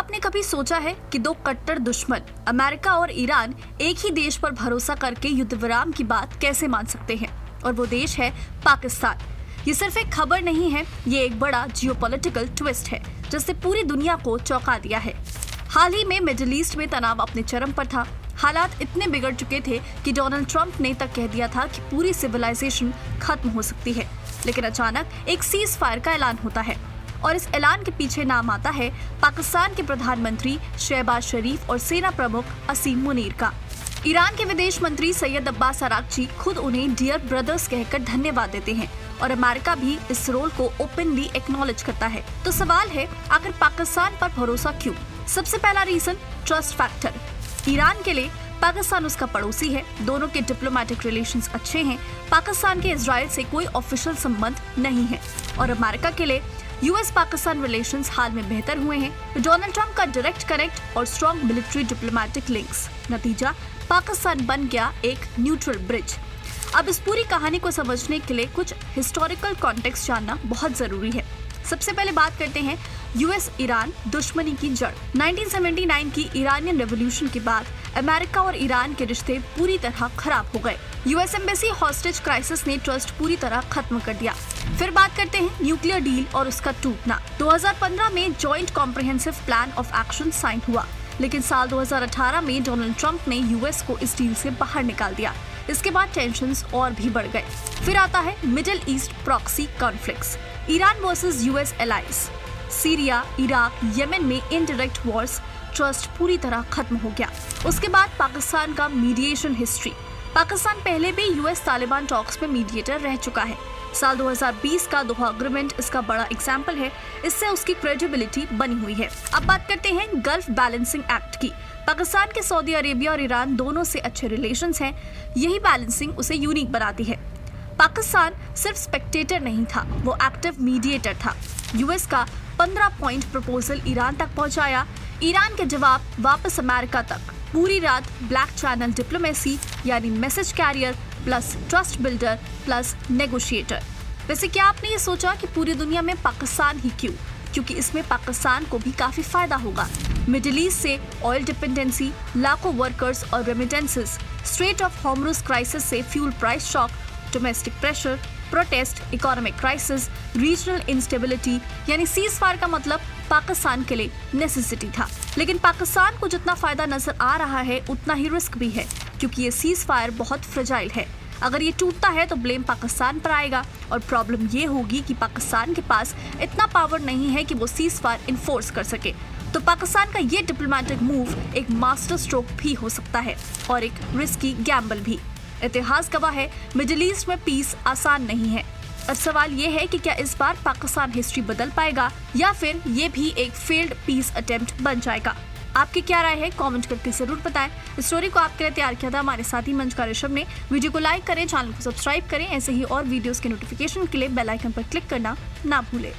आपने कभी सोचा है कि दो कट्टर दुश्मन अमेरिका और ईरान एक ही देश पर भरोसा करके युद्ध विराम की बात कैसे मान सकते हैं? और वो देश है पाकिस्तान। ये सिर्फ एक खबर नहीं है, ये एक बड़ा जियोपॉलिटिकल ट्विस्ट है जिसने पूरी दुनिया को चौंका दिया है। हाल ही में मिडिल ईस्ट में तनाव अपने चरम पर था। हालात इतने बिगड़ चुके थे कि डोनाल्ड ट्रंप ने तक कह दिया था कि पूरी सिविलाइजेशन खत्म हो सकती है। लेकिन अचानक एक सीज फायर का ऐलान होता है और इस ऐलान के पीछे नाम आता है पाकिस्तान के प्रधानमंत्री शहबाज शरीफ और सेना प्रमुख असीम मुनीर का। ईरान के विदेश मंत्री सैयद अब्बास अरागची खुद उन्हें डियर ब्रदर्स कहकर धन्यवाद देते हैं और अमेरिका भी इस रोल को ओपनली एक्नॉलेज करता है। तो सवाल है, आखिर पाकिस्तान पर भरोसा क्यों? सबसे पहला रीजन, ट्रस्ट फैक्टर। ईरान के लिए पाकिस्तान उसका पड़ोसी है, दोनों के डिप्लोमेटिक रिलेशंस अच्छे हैं। पाकिस्तान के इजराइल से कोई ऑफिशियल संबंध नहीं है और अमेरिका के लिए यूएस पाकिस्तान रिलेशंस हाल में बेहतर हुए हैं। डोनाल्ड ट्रंप का डायरेक्ट कनेक्ट और स्ट्रॉन्ग मिलिट्री डिप्लोमेटिक लिंक्स, नतीजा पाकिस्तान बन गया एक न्यूट्रल ब्रिज। अब इस पूरी कहानी को समझने के लिए कुछ हिस्टोरिकल कॉन्टेक्स्ट जानना बहुत जरूरी है। सबसे पहले बात करते हैं यूएस ईरान दुश्मनी की जड़। 1979 की ईरानियन रेवोल्यूशन के बाद अमेरिका और ईरान के रिश्ते पूरी तरह खराब हो गए। यूएस एम्बेसी हॉस्टेज क्राइसिस ने ट्रस्ट पूरी तरह खत्म कर दिया। फिर बात करते हैं न्यूक्लियर डील और उसका टूटना। 2015 में joint comprehensive plan of action sign हुआ, लेकिन साल 2018 में डोनाल्ड ट्रंप ने यूएस को इस डील से बाहर निकाल दिया। इसके बाद टेंशंस और भी बढ़ गए। फिर आता है middle east proxy conflicts, Iran versus US allies, Syria, Iraq, Yemen में इनडायरेक्ट वॉर्स। ट्रस्ट पूरी तरह खत्म हो गया। उसके बाद पाकिस्तान का मीडिएशन हिस्ट्री। पाकिस्तान पहले भी यूएस तालिबान टॉक्स में मीडिएटर रह चुका है। साल 2020 का दोहा एग्रीमेंट इसका बड़ा एग्जाम्पल है। इससे उसकी क्रेडिबिलिटी बनी हुई है। अब बात करते हैं गल्फ बैलेंसिंग एक्ट की। पाकिस्तान के सऊदी अरेबिया और ईरान दोनों से अच्छे रिलेशंस हैं। यही बैलेंसिंग उसे यूनिक बनाती है। पाकिस्तान सिर्फ स्पेक्टेटर नहीं था, वो एक्टिव मीडिएटर था। यूएस का 15 पॉइंट प्रपोजल ईरान तक पहुंचाया, ईरान के जवाब वापस अमेरिका तक। पूरी रात ब्लैक चैनल डिप्लोमेसी यानी message carrier plus trust builder plus negotiator. वैसे क्या आपने ये सोचा कि पूरी दुनिया में पाकिस्तान ही क्यों? क्योंकि इसमें पाकिस्तान को भी काफी फायदा होगा। मिडिल ईस्ट से ऑयल डिपेंडेंसी, लाखों वर्कर्स और remittances, strait of Hormuz crisis से fuel price shock, domestic pressure, protest, economic crisis, regional instability, यानी सीज फायर का मतलब पाकिस्तान के लिए नेसेसिटी था। लेकिन पाकिस्तान को जितना फायदा नजर आ रहा है उतना ही रिस्क भी है, क्योंकि ये सीज फायर बहुत फ्रेजाइल है। अगर ये टूटता है तो ब्लेम पाकिस्तान पर आएगा और प्रॉब्लम ये होगी कि पाकिस्तान के पास इतना पावर नहीं है कि वो सीज फायर इन्फोर्स कर सके। तो पाकिस्तान का ये डिप्लोमेटिक मूव एक मास्टर स्ट्रोक भी हो सकता है और एक रिस्की गैम्बल भी। इतिहास गवाह है, मिडिल ईस्ट में पीस आसान नहीं है। अब सवाल ये है कि क्या इस बार पाकिस्तान हिस्ट्री बदल पाएगा या फिर ये भी एक फेल्ड पीस अटेम्प्ट बन जाएगा? आपकी क्या राय है? कमेंट करके जरूर बताएं। इस स्टोरी को आपके लिए तैयार किया था हमारे साथी मंच का ऋषभ ने। वीडियो को लाइक करें, चैनल को सब्सक्राइब करें। ऐसे ही और वीडियोस के नोटिफिकेशन के लिए बेल आइकन पर क्लिक करना ना भूलें।